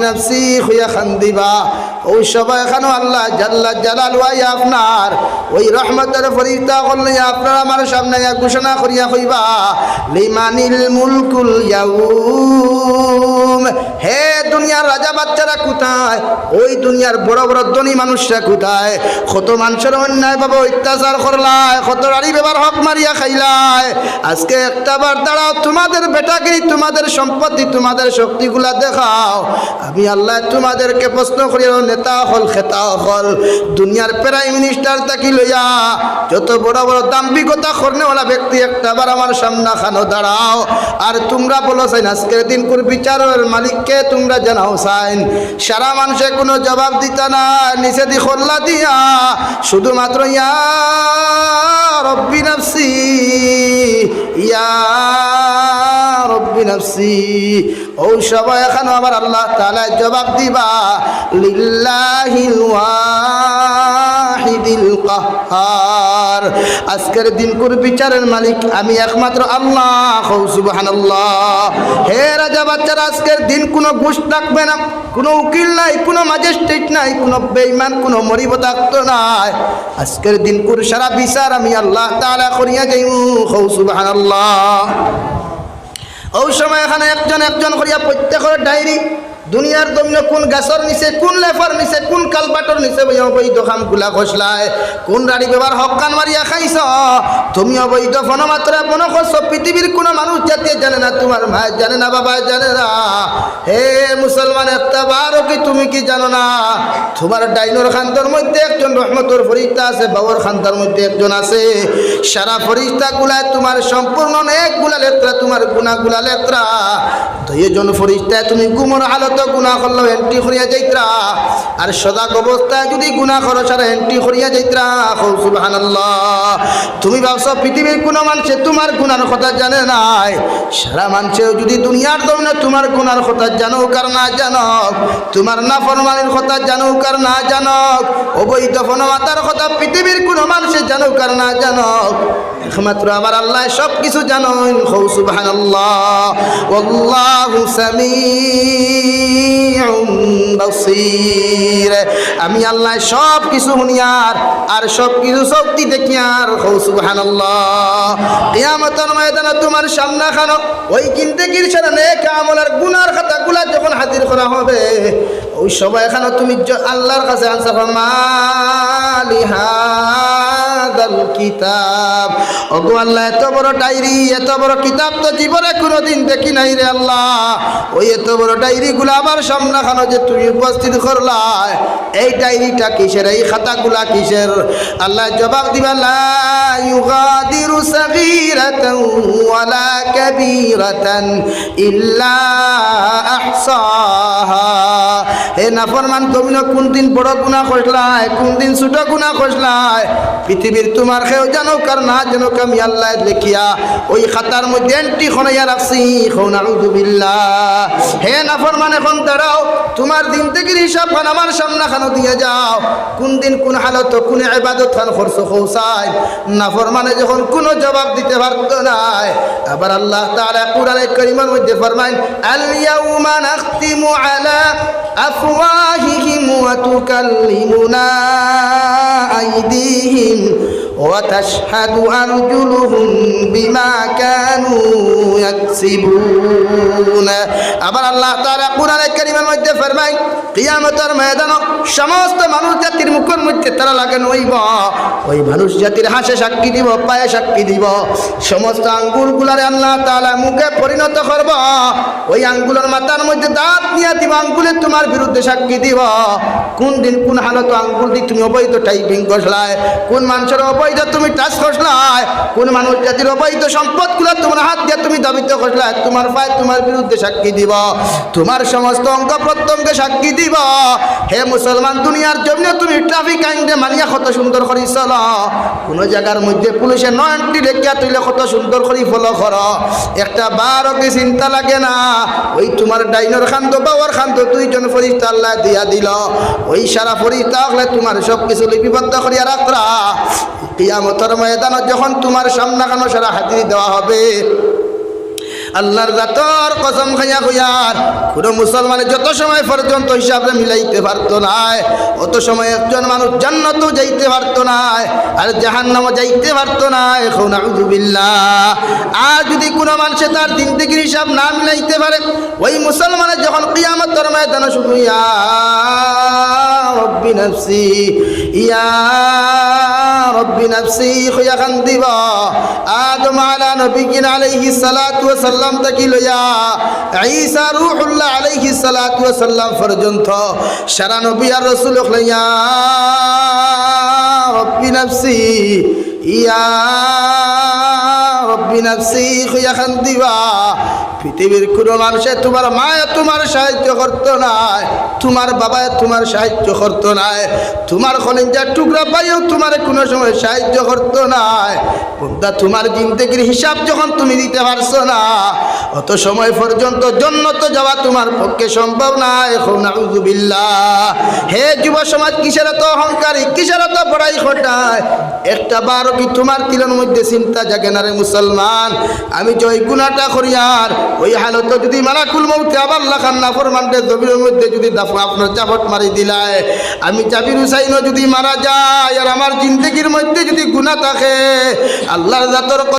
নফসি হইয়া খান্দিবা ওই সবাই এখানে আল্লাহ জাল্লা জালালু আপনার ওই রহমতের ফরিস্তা করলে আপনার আমার সামনে ঘোষণা করিয়া কইবা লিমানিল মুলকুল ইয়াউম। হে দুনিয়ার রাজা বাচ্চারা কোথায়? ওই দুনিয়ার বড় বড় ধনী মানুষরা কোথায়? কত মানুষের অন্যায় ভাবে অত্যাচার করলায়, কত রাড়ি বেবার হক মারিয়া খাইলায়। আজকে একটা বার দাঁড়াও, তোমাদের বেটাগিরি, তোমাদের সম্পত্তি, তোমাদের শক্তিগুলা দেখাও। আমি আল্লাহ তোমাদেরকে প্রশ্ন করি, নেতা হল খেতা হল দুনিয়ার প্রাইম মিনিস্টার তাকি লইয়া যত বড় বড় দাম্ভিকতা করনেওয়ালা ব্যক্তি একটা বার আমার সামনে খানো দাঁড়াও। আর তোমরা বলো চাইন আজকের দিন কোন বিচারের মালিককে তোমরা জানাও চাইন। সারা মানুষে কোনো জবাব দিতা না, নিচে দি খোল্লা দিয়া শুধুমাত্র ইয়া রব্বি নফসি ইয়া রব্বি নফসি। ও সবাই এখন আমার আল্লাহ তাআলা জবাব দিবা লিল্লাহিল ওয়াহিদিল কাহ্হার। আজকের দিন কোন বিচারের মালিক আমি একমাত্র আল্লাহ। সুবহানাল্লাহ। হে রাজা বাচ্চারা, আজকের দিন কোনো ঘুষ থাকবে না, কোনো উকিল নাই, কোনো ম্যাজিস্ট্রেট নাই, কোনো বেঈমান, কোনো মরিবতাক্ত নাই। আজকের দিন কোন সারা বিচার আমি আল্লাহ তাআলা করিয়া যাইব। সুবহানাল্লাহ। ওই সময় এখানে একজন একজন করিয়া প্রত্যেকের ডায়েরি দুনিয়ার দমনে কোন গাছর নিচে, কোন লেফার নিচে, কোন কালবাটর নিচে অবৈধ খাম গুলা খসলায়, কোন রাড়ি ব্যবহার হকান মারিয়া খাইছ, তুমি অবৈধ ফনমাত্রা মন করছ। পৃথিবীর কোনো মানুষ জাতি জানে না, তোমার ভাই জানে না, বাবা জানে না। হে মুসলমান, একটা বারও কি তুমি কি জানো না? তোমার ডাইনোর খান্দার মধ্যে একজন রহমতর ফরিস্তা আছে, বাবর খান্দার মধ্যে একজন আছে। সারা ফরিস্তা গুলায় তোমার সম্পূর্ণ অনেকগুলা লেত্রা, তোমার গুণাগুলা লেত্রা। দুইজন ফরিস্তায় তুমি গুমর হালত গুণা করলো এন্ট্রি করিয়া যাইত্রা, আর সজাগ অবস্থায় যদি গুণা করো সারা এন্ট্রি করিয়া যাইত্রা। সুবহানাল্লাহ। তুমি ভাবছো পৃথিবীর কোনো মানুষে তোমার গুণার কথা জানে নাই। সারা মানুষেও যদি দুনিয়ার দমনে তোমার গুণার কথা জানুক আর না জানুক, তোমার নাফরমানির কথা জানুক আর না জানুক, অবৈধ ফনমাতার কথা পৃথিবীর কোনো মানুষে জানুক আর না জানুক, একমাত্র আমার আল্লাহ সব কিছু জানেন। সুবহানাল্লাহ। আল্লাহু সামিউন বাসীর। আমি আল্লাহ সব কিছু শুনিয়ার আর সব কিছু শক্তি দেখিয়ার। সুবহানাল্লাহ। কিয়ামতের ময়দানে তোমার সামনে খানো ওই কিনতে কিরছানা নেক আমলের গুনার খাতাগুলা যখন হাজির করা হবে, ওই সবাই এখানে তুমি আল্লাহর কাছে আনসার মালি হাদাল কিতাব। ওগো আল্লাহ, এত বড় ডায়েরি, এত বড় কিতাব তো জীবনে কোনোদিন দেখি নাই রে আল্লাহ। ওই এত বড় ডায়েরিগুলো আমার সামনে খানো যে তুমি উপস্থিত করলা, এই ডায়েরিটা কিসের, এই খাতাগুলা কিসের? আল্লাহ জবাব দিবা লা ইউগাদিরু সাগীরাতান ওয়ালা কাবীরাতান ইল্লা আহসাহা। হে নাফরমান, তুমি কোন দিন বড় গুনাহ করলাই, কোন দিন ছোট গুনাহ করলাই, পৃথিবীর তোমার কেউ জানো কার না জানো, আমি আল্লাহ লিখিয়া ওই খাতার মধ্যে এন্ট্রি খনাইয়া রাখছি। নাউযু বিল্লাহ। হে নাফরমান, এখন দাঁড়াও, তোমার দিন থেকে হিসাব খান আমার সামনে খানো দিয়ে যাও। কোন দিন কোন হালত কোন ইবাদত খান করছো খৌসাই। নাফরমানে যখন কোনো জবাব দিতে পারত না, আবার আল্লাহ তাআলা কুরআনে কারীমের মধ্যে ফরমায় আল ইয়াউমা নাখতিমু আলা আফওয়াহিহিম ওয়া তুকাল্লিমুনা আইদিহিম ওয়া তাশহাদু আরজুলুহুম বিমা কানু ইয়াকসিবুন। আবার আল্লাহ তাআলা কুরআনে কারীমের মধ্যে ফরমায় কিয়ামতের ময়দানে সমস্ত মানুষ জাতির মুখের মধ্যে তারা লাগান হইব। ওই মানুষ জাতির হাসে সাক্ষী দিব, পায়ে সাক্ষী দিব। সমস্ত আঙ্গুলগুলারে আল্লাহ তাআলা মুখে পরিণত করব। ওই আঙ্গুলের মাথার মধ্যে দাঁত নিয়ে দিব, আঙ্গুলে তোমার বিরুদ্ধে সাক্ষী দিব। কোন দিন কোন হালত আঙ্গুল দিয়ে তুমি অবৈধ টাইপিং করলাই, কোন মানুষের অবৈধ তুমি টাচ করলাই, কোন মানুষ জাতির অবৈধ সম্পদগুলো তোমার হাত দিয়ে তুমি দাবিত করলাই, তোমার পায়ে তোমার বিরুদ্ধে সাক্ষী দিব, তোমার সমস্ত অঙ্গ প্রত্যঙ্গে সাক্ষী দিব। হে মুসলমান, দুনিয়ার জন্য তুমি ট্রাফিক আইনে মানিয়া কত সুন্দর করে চলো, কোন জায়গার মধ্যে পুলিশে নো এন্ট্রি লেখিয়া তুইলে কত সুন্দর করে ফলো করো, একটা বারও কি চিন্তা লাগে না। ওই তোমার ডাইনোর খান্দ বাবার খান্দ দুইজন ফরিস্তা আল্লাহ দিয়া দিল, ওই সারা ফরিস্তা হলে তোমার সব কিছু লিপিবদ্ধ করিয়া রাখরা। কিয়ামতের ময়দানে যখন তোমার সামনে সারা হাজির দেওয়া হবে, আল্লাহর জাতর কসম খাইয়া কইয়ার কোনো মুসলমানের যত সময় পর্যন্ত হিসাবে মিলাইতে পারতো না অত সময় একজন মানুষ জান্নাতও যাইতে পারতো না আর জাহান্নামও যাইতে পারতো না। এখন আউযুবিল্লাহ। আর যদি কোনো মানুষে তার দিন থেকে হিসাব না মিলাইতে পারে ওই মুসলমানের যখন কিয়ামতের ময়দানে শুধু ইয়া রব্বি নাফসি ইয়া রব্বি নাফসি হইয়া কান্দিব। আদম আলা নবিয়িনা আলাইহিস সালাতু ওয়াস সালাম থেকে লইয়া ঈসা রূহুল্লাহ আলাইহিস সালাতু ওয়াস সালাম পর্যন্ত সারা নবী আর রাসূল হইয়া রব্বি নাফসি ইয়া রব্বি নাফসি হইয়া কান্দিবা। পৃথিবীর কোনো মানুষে তোমার মায়ে তোমার সাহায্য করতো না, তোমার বাবায় তোমার সাহায্য করতো না, তোমার কলিজার টুকরা ভাইও তোমার কোনো সময় সাহায্য করতো না। বন্ধা তোমার জিন্দেগির হিসাব যখন তুমি দিতে পারছো না অত সময় পর্যন্ত জান্নাত যাওয়া তোমার পক্ষে সম্ভব না। এখন আউযুবিল্লাহ। হে যুব সমাজ, কিসের এত অহংকারী, কিসের এত বড়াই ঘটায়? একটা বারো কি তোমার দিলের মধ্যে চিন্তা জাগে না রে মুসলমান? আমি যে ওই গুনাহটা করি আর ওই হালত যদি মালাকুল মউত আবার লাখান না ফরমানতে জমির মধ্যে যদি দাফা আপনার চাপট মারি দিলায়, আমি জাবির হুসাইনও যদি মারা যায় আর আমার জিন্দেগির মধ্যে যদি গুনাহ থাকে, আল্লাহর জাতর